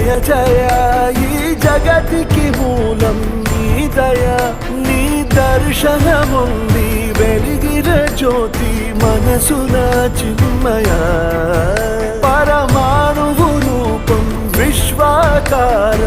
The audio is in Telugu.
జయ జయ ఈ జగతికి మూలం నీ దయ నీ దర్శనముంది వెలిగిన జ్యోతి మనసున చిన్మయ పరమాణువు రూపం విశ్వాకార